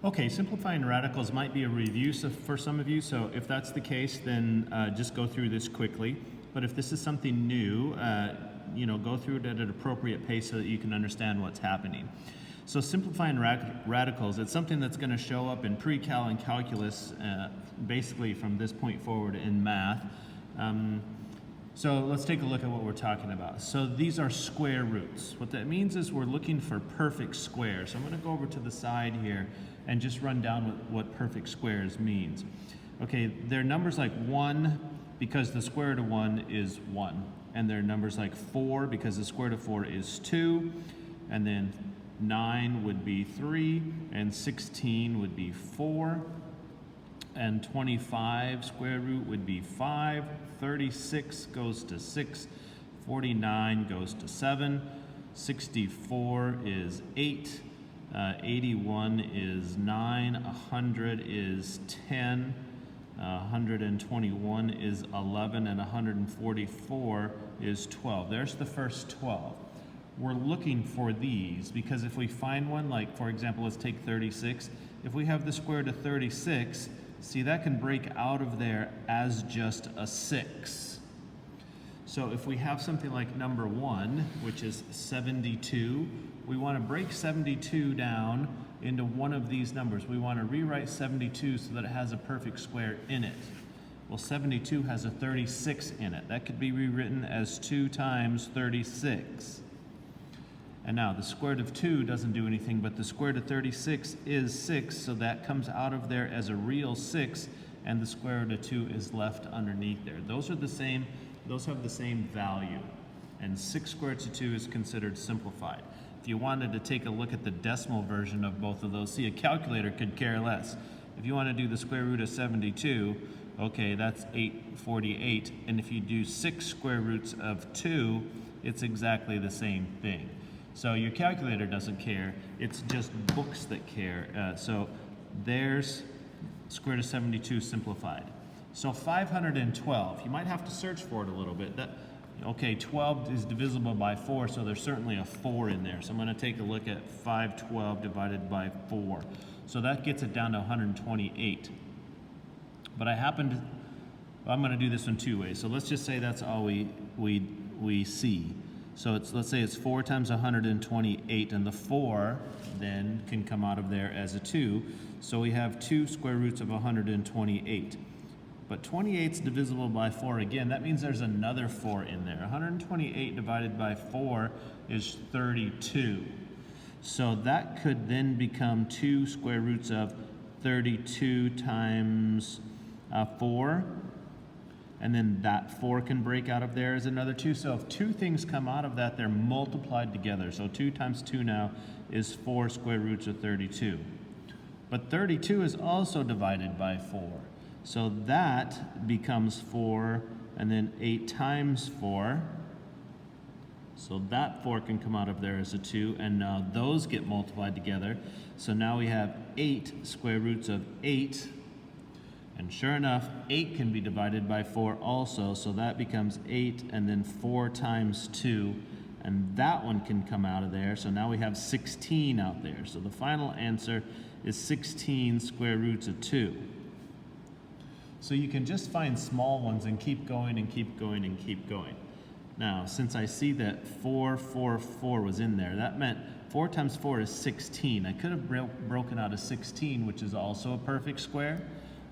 Okay, simplifying radicals might be a review for some of you, so if that's the case, then just go through this quickly. But if this is something new, go through it at an appropriate pace so that you can understand what's happening. So simplifying radicals, it's something that's going to show up in pre-cal and calculus, basically from this point forward in math. So let's take a look at what we're talking about. So these are square roots. What that means is we're looking for perfect squares. So I'm going to go over to the side here and just run down what perfect squares means. Okay, they're numbers like 1 because the square root of 1 is 1. And they're numbers like 4 because the square root of 4 is 2. And then 9 would be 3. And 16 would be 4. And 25 square root would be 5, 36 goes to 6, 49 goes to 7, 64 is 8, 81 is 9, 100 is 10, 121 is 11, and 144 is 12. There's the first 12. We're looking for these because if we find one, like for example, let's take 36. If we have the square root of 36, see, that can break out of there as just a 6. So if we have something like number 1, which is 72, we want to break 72 down into one of these numbers. We want to rewrite 72 so that it has a perfect square in it. Well, 72 has a 36 in it. That could be rewritten as 2 times 36. And now the square root of 2 doesn't do anything, but the square root of 36 is 6, so that comes out of there as a real 6, and the square root of 2 is left underneath there. Those have the same value, and 6 square root of 2 is considered simplified. If you wanted to take a look at the decimal version of both of those, see, a calculator could care less. If you want to do the square root of 72, okay, that's 848, and if you do 6 square roots of 2, it's exactly the same thing. So your calculator doesn't care, it's just books that care. So there's square root of 72 simplified. So 512, you might have to search for it a little bit. Okay, 12 is divisible by 4, so there's certainly a 4 in there. So I'm going to take a look at 512 divided by 4. So that gets it down to 128. But I'm going to do this in 2 ways. So let's just say that's all we see. So let's say it's 4 times 128, and the 4 then can come out of there as a 2. So we have 2 square roots of 128. But 28 is divisible by 4 again. That means there's another 4 in there. 128 divided by 4 is 32. So that could then become 2 square roots of 32 times 4. And then that 4 can break out of there as another 2. So if 2 things come out of that, they're multiplied together. So 2 times 2 now is 4 square roots of 32. But 32 is also divided by 4. So that becomes 4, and then 8 times 4. So that 4 can come out of there as a 2, and now those get multiplied together. So now we have 8 square roots of 8. And sure enough, 8 can be divided by 4 also, so that becomes 8 and then 4 times 2, and that one can come out of there. So now we have 16 out there. So the final answer is 16 square roots of 2. So you can just find small ones and keep going and keep going and keep going. Now, since I see that 4, 4, 4 was in there, that meant 4 times 4 is 16. I could have broken out a 16, which is also a perfect square.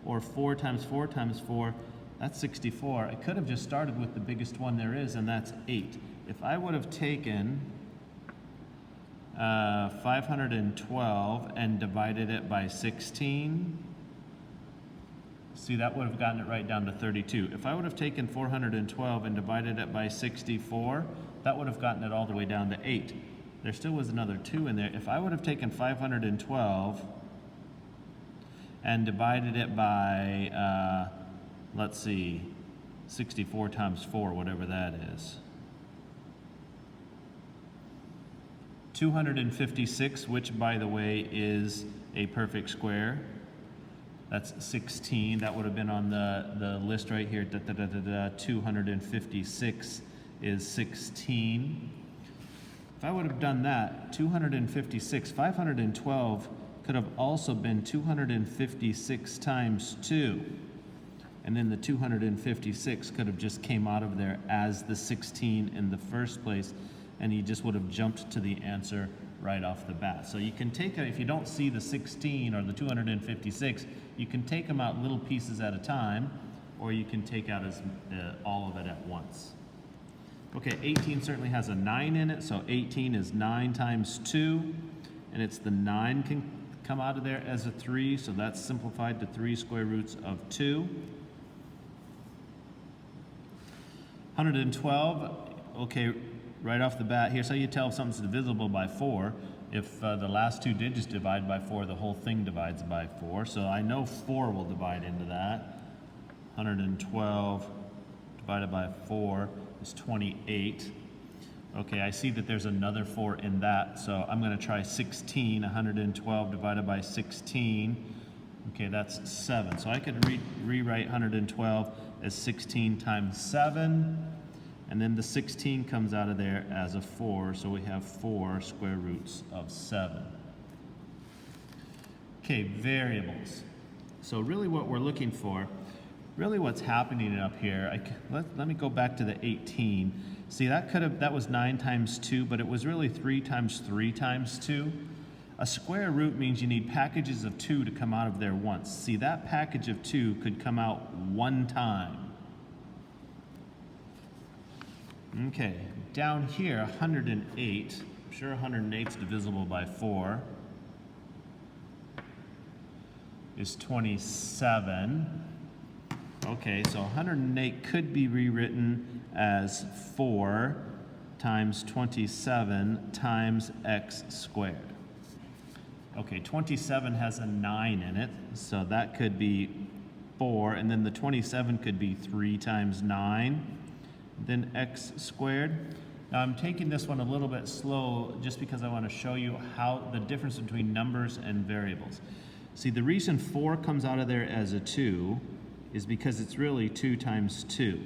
Or 4 times 4 times 4, that's 64. I could have just started with the biggest one there is, and that's 8. If I would have taken 512 and divided it by 16, see, that would have gotten it right down to 32. If I would have taken 412 and divided it by 64, that would have gotten it all the way down to 8. There still was another 2 in there. If I would have taken 512 and divided it by, let's see, 64 times 4, whatever that is. 256, which, by the way, is a perfect square. That's 16. That would have been on the list right here. 256 is 16. If I would have done that, 256, 512 could have also been 256 times 2. And then the 256 could have just came out of there as the 16 in the first place, and you just would have jumped to the answer right off the bat. So you can take it, if you don't see the 16 or the 256, you can take them out little pieces at a time, or you can take out all of it at once. Okay, 18 certainly has a 9 in it, so 18 is 9 times 2, and it's the 9 can come out of there as a 3, so that's simplified to 3 square roots of 2. 112, okay, right off the bat, here's how you tell if something's divisible by 4. If the last 2 digits divide by 4, the whole thing divides by 4. So I know 4 will divide into that. 112 divided by 4 is 28. Okay, I see that there's another 4 in that, so I'm going to try 16. 112 divided by 16. Okay, that's 7. So I could rewrite 112 as 16 times 7. And then the 16 comes out of there as a 4, so we have 4 square roots of 7. Okay, variables. So really what we're looking for, really what's happening up here, let me go back to the 18. See, that was 9 times 2, but it was really 3 times 3 times 2. A square root means you need packages of 2 to come out of there once. See, that package of 2 could come out one time. Okay, down here, 108. I'm sure 108 is divisible by 4. Is 27. Okay, so 108 could be rewritten as 4 times 27 times x squared. Okay, 27 has a 9 in it, so that could be 4, and then the 27 could be 3 times 9. Then x squared. Now I'm taking this one a little bit slow just because I want to show you how the difference between numbers and variables. See, the reason 4 comes out of there as a 2 is because it's really 2 times 2.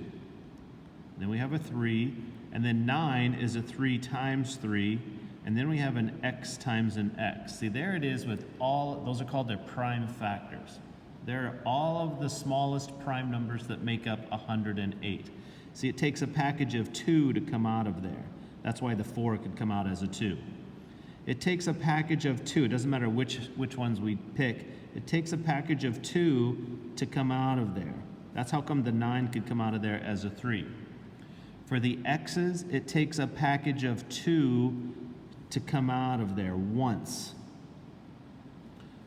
Then we have a 3, and then 9 is a 3 times 3, and then we have an x times an x. See, there it is with all, those are called their prime factors. They're all of the smallest prime numbers that make up 108. See, it takes a package of 2 to come out of there. That's why the 4 could come out as a 2. It takes a package of 2. It doesn't matter which ones we pick. It takes a package of 2 to come out of there. That's how come the 9 could come out of there as a 3. For the x's, it takes a package of 2 to come out of there once.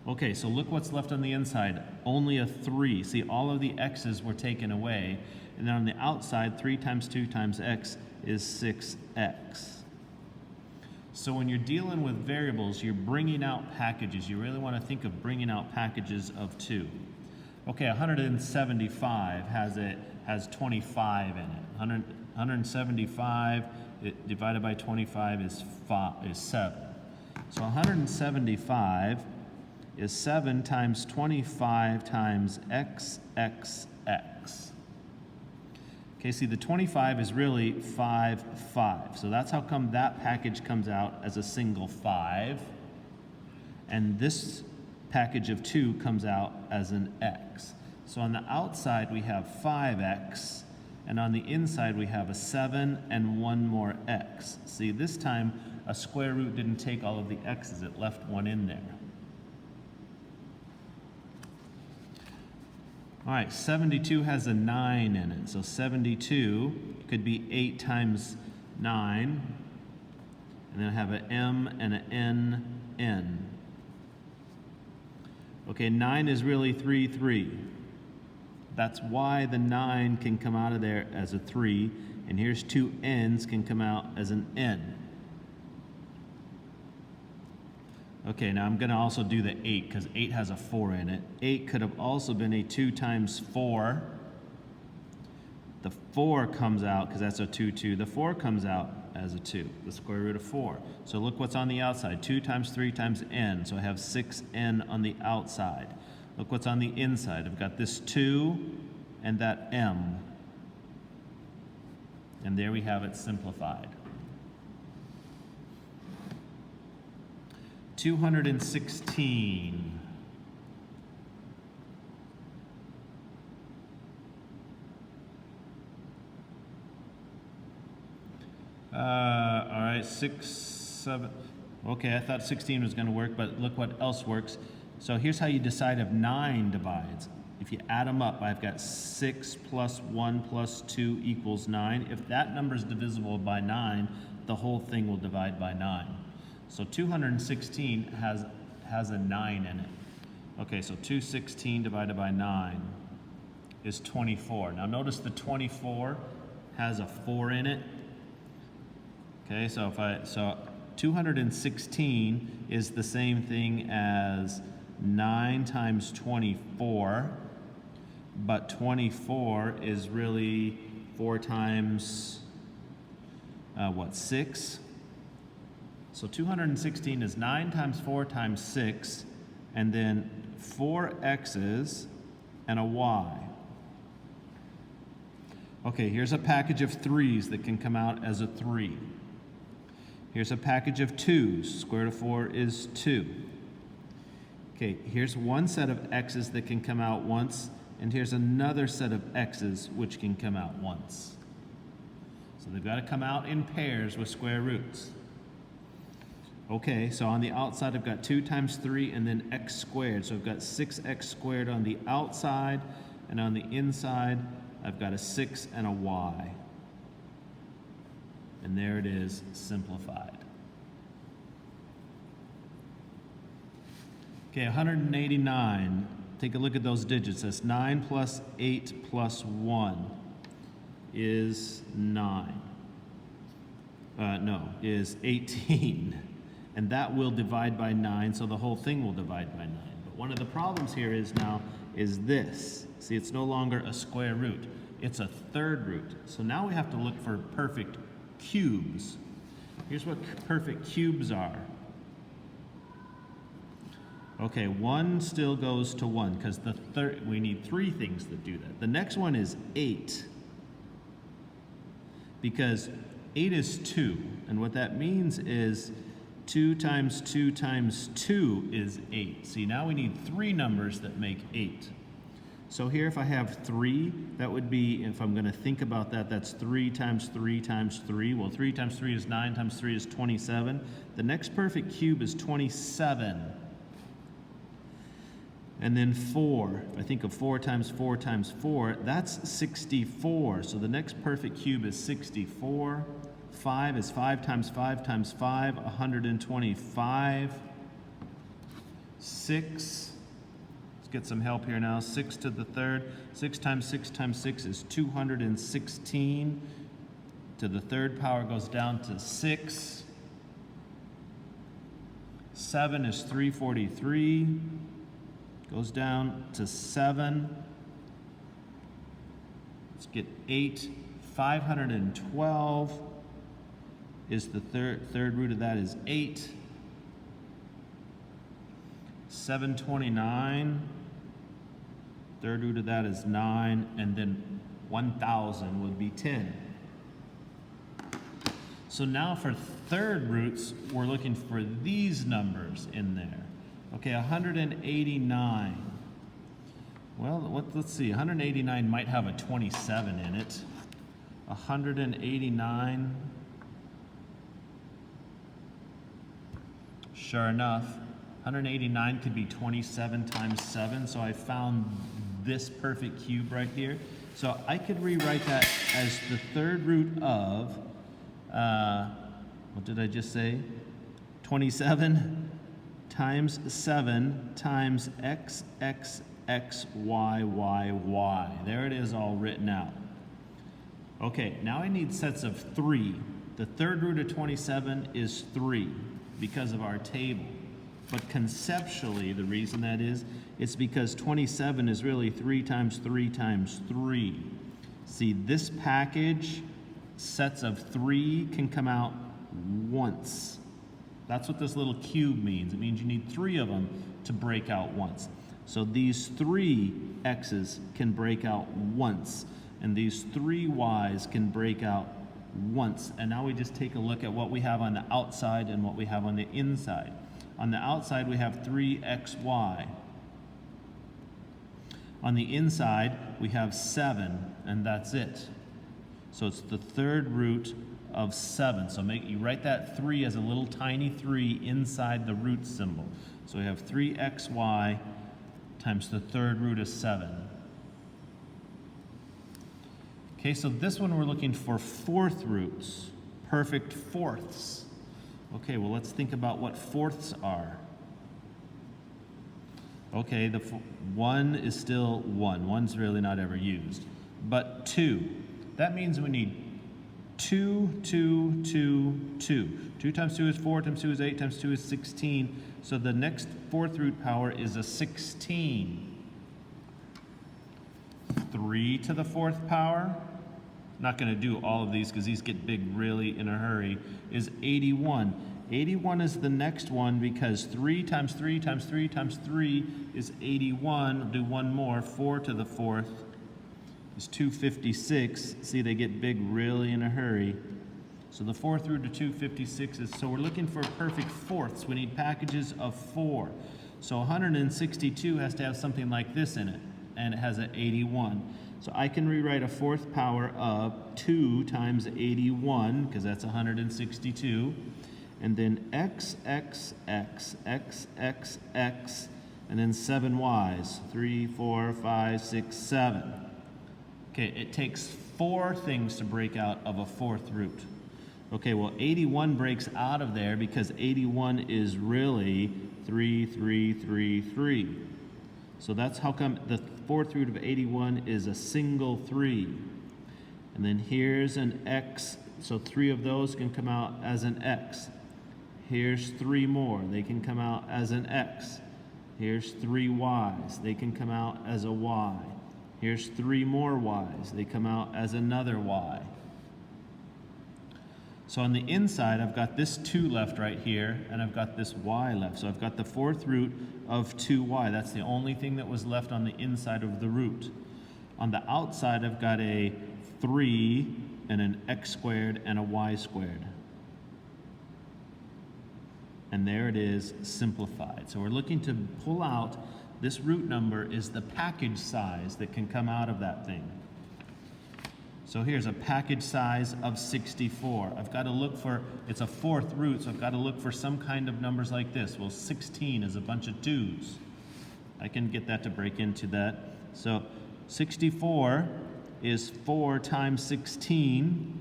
Okay, so look what's left on the inside. Only a 3. See, all of the x's were taken away. And then on the outside, 3 times 2 times x is 6x. So when you're dealing with variables, you're bringing out packages. You really want to think of bringing out packages of 2. Okay, 175 has 25 in it. 175 divided by 25 is 7. So 175 is 7 times 25 times x. Okay, see, the 25 is really 5. So that's how come that package comes out as a single 5. And this package of 2 comes out as an x. So on the outside, we have 5x. And on the inside, we have a 7 and 1 more x. See, this time, a square root didn't take all of the x's. It left 1 in there. All right, 72 has a 9 in it. So 72 could be 8 times 9. And then have an m and an n. Okay, 9 is really 3. That's why the 9 can come out of there as a 3. And here's 2 n's can come out as an n. Okay, now I'm going to also do the 8 because 8 has a 4 in it. 8 could have also been a 2 times 4. The 4 comes out because that's a 2. The 4 comes out as a 2, the square root of 4. So look what's on the outside. 2 times 3 times n. So I have 6n on the outside. Look what's on the inside. I've got this 2 and that m. And there we have it simplified. 216. All right, 6, 7. Okay, I thought 16 was going to work, but look what else works. So here's how you decide if 9 divides. If you add them up, I've got 6 plus 1 plus 2 equals 9. If that number is divisible by 9, the whole thing will divide by 9. So 216 has a 9 in it. Okay, so 216 divided by 9 is 24. Now notice the 24 has a 4 in it. Okay, so 216 is the same thing as 9 times 24, but 24 is really 4 times, 6? So 216 is 9 times 4 times 6, and then 4 x's and a y. Okay, here's a package of 3's that can come out as a 3. Here's a package of 2's. Square root of 4 is 2. Okay, here's one set of x's that can come out once, and here's another set of x's which can come out once. So they've got to come out in pairs with square roots. Okay, so on the outside I've got 2 times 3 and then x squared. So I've got 6x squared on the outside, and on the inside I've got a 6 and a y. And there it is, simplified. Okay, 189. Take a look at those digits. That's 9 plus 8 plus 1 is 9. Is 18. And that will divide by 9, so the whole thing will divide by 9. But one of the problems here is this. See, it's no longer a square root. It's a third root. So now we have to look for perfect cubes. Here's what perfect cubes are. Okay, 1 still goes to 1 because we need 3 things that do that. The next one is 8 because 8 is 2, and what that means is 2 times 2 times 2 is 8. See, now we need 3 numbers that make 8. So here if I have 3, that would be, if I'm going to think about that, that's 3 times 3 times 3. Well, 3 times 3 is 9, times 3 is 27. The next perfect cube is 27. And then 4, if I think of 4 times 4 times 4, that's 64. So the next perfect cube is 64. 5 is 5 times 5 times 5, 125. 6. Get some help here now. 6 to the third. 6 times 6 times 6 is 216. To the third power goes down to 6. 7 is 343. Goes down to 7. Let's get 8. 512 is the third root of that is 8. 729. Third root of that is 9, and then 1,000 would be 10. So now for third roots, we're looking for these numbers in there. Okay, 189. Well, let's see. 189 might have a 27 in it. 189. Sure enough, 189 could be 27 times 7, so I found this perfect cube right here. So I could rewrite that as the third root of, what did I just say? 27 times 7 times x, x, x, y, y, y. There it is all written out. Okay, now I need sets of 3. The third root of 27 is 3 because of our table. But conceptually, the reason that is, it's because 27 is really 3 times 3 times 3. See, this package, sets of 3 can come out once. That's what this little cube means. It means you need 3 of them to break out once. So these 3 x's can break out once, and these 3 y's can break out once. And now we just take a look at what we have on the outside and what we have on the inside. On the outside, we have 3xy. On the inside, we have 7, and that's it. So it's the third root of 7. So you write that 3 as a little tiny 3 inside the root symbol. So we have 3xy times the third root of 7. Okay, so this one we're looking for fourth roots, perfect fourths. Okay, well let's think about what fourths are. Okay, the 1 is still 1. 1's really not ever used. But 2. That means we need 2, 2, 2, 2. 2 times 2 is 4, times 2 is 8, times 2 is 16. So the next fourth root power is a 16. 3 to the fourth power, not going to do all of these because these get big really in a hurry, is 81. 81 is the next one because 3 times 3 times 3 times 3 is 81. We'll do one more. 4 to the fourth is 256. See, they get big really in a hurry. So the fourth root of 256 is, so we're looking for perfect fourths. We need packages of 4. So 162 has to have something like this in it, and it has an 81. So I can rewrite a fourth power of 2 times 81, because that's 162. And then x, x, x, x, x, x, and then 7 y's. 3, 4, 5, 6, 7. Okay, it takes 4 things to break out of a fourth root. Okay, well, 81 breaks out of there because 81 is really 3, 3, 3, 3. So that's how come the fourth root of 81 is a single 3. And then here's an x, so 3 of those can come out as an x. Here's 3 more, they can come out as an x. Here's 3 y's, they can come out as a y. Here's 3 more y's, they come out as another y. So on the inside, I've got this 2 left right here, and I've got this y left. So I've got the fourth root of 2y. That's the only thing that was left on the inside of the root. On the outside, I've got a 3 and an x squared and a y squared. And there it is, simplified. So we're looking to pull out, this root number is the package size that can come out of that thing. So here's a package size of 64. I've got to look for, it's a fourth root, so I've got to look for some kind of numbers like this. Well, 16 is a bunch of 2's. I can get that to break into that. So 64 is 4 times 16.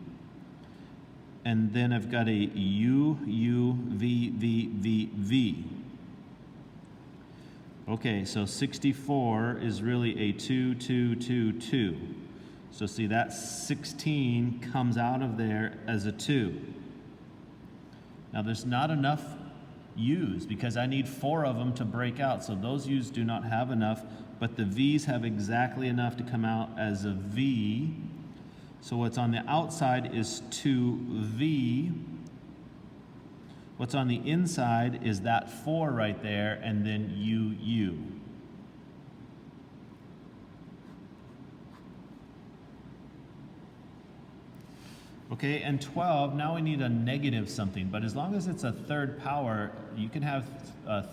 And then I've got a U, U, V, V, V, V. Okay, so 64 is really a 2, 2, 2, 2. So see, that 16 comes out of there as a 2. Now there's not enough U's because I need 4 of them to break out. So those U's do not have enough, but the V's have exactly enough to come out as a V. So what's on the outside is 2V. What's on the inside is that 4 right there, and then UU. Okay, and 12, now we need a negative something, but as long as it's a third power, you can have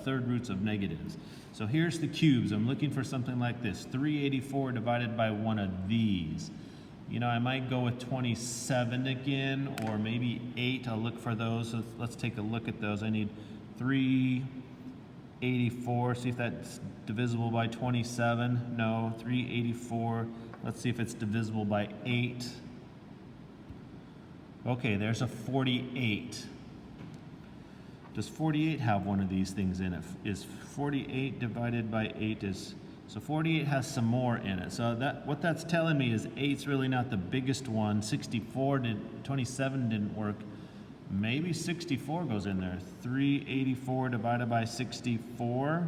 third roots of negatives. So here's the cubes. I'm looking for something like this, 384 divided by one of these. You know, I might go with 27 again, or maybe 8. I'll look for those. So let's take a look at those. I need 384. See if that's divisible by 27. No, 384. Let's see if it's divisible by 8. Okay, there's a 48. Does 48 have one of these things in it? Is 48 divided by 8 is... So 48 has some more in it. So what that's telling me is 8's really not the biggest one. 27 didn't work. Maybe 64 goes in there. 384 divided by 64.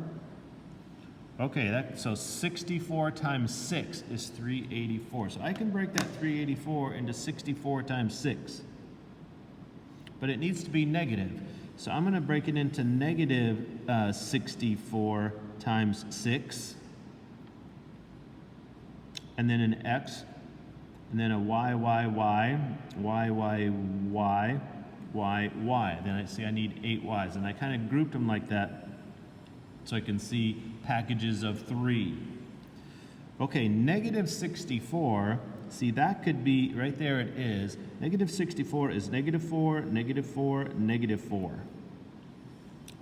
Okay, so 64 times 6 is 384. So I can break that 384 into 64 times 6. But it needs to be negative. So I'm going to break it into negative 64 times 6. And then an x, and then a y, y, y, y, y, y, y, y. Then I see I need 8 y's, and I kind of grouped them like that so I can see packages of 3. Okay, negative 64, see that could be, right there it is. Negative 64 is negative 4, negative 4, negative 4.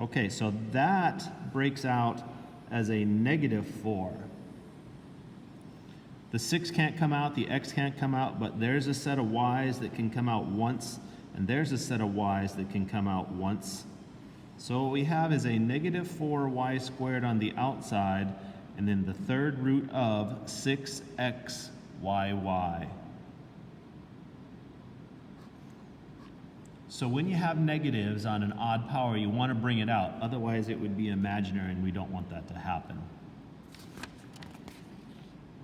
Okay, so that breaks out as a negative 4. The 6 can't come out, the x can't come out, but there's a set of y's that can come out once, and there's a set of y's that can come out once. So what we have is a negative 4y squared on the outside, and then the third root of 6xyy. So when you have negatives on an odd power, you want to bring it out. Otherwise, it would be imaginary, and we don't want that to happen.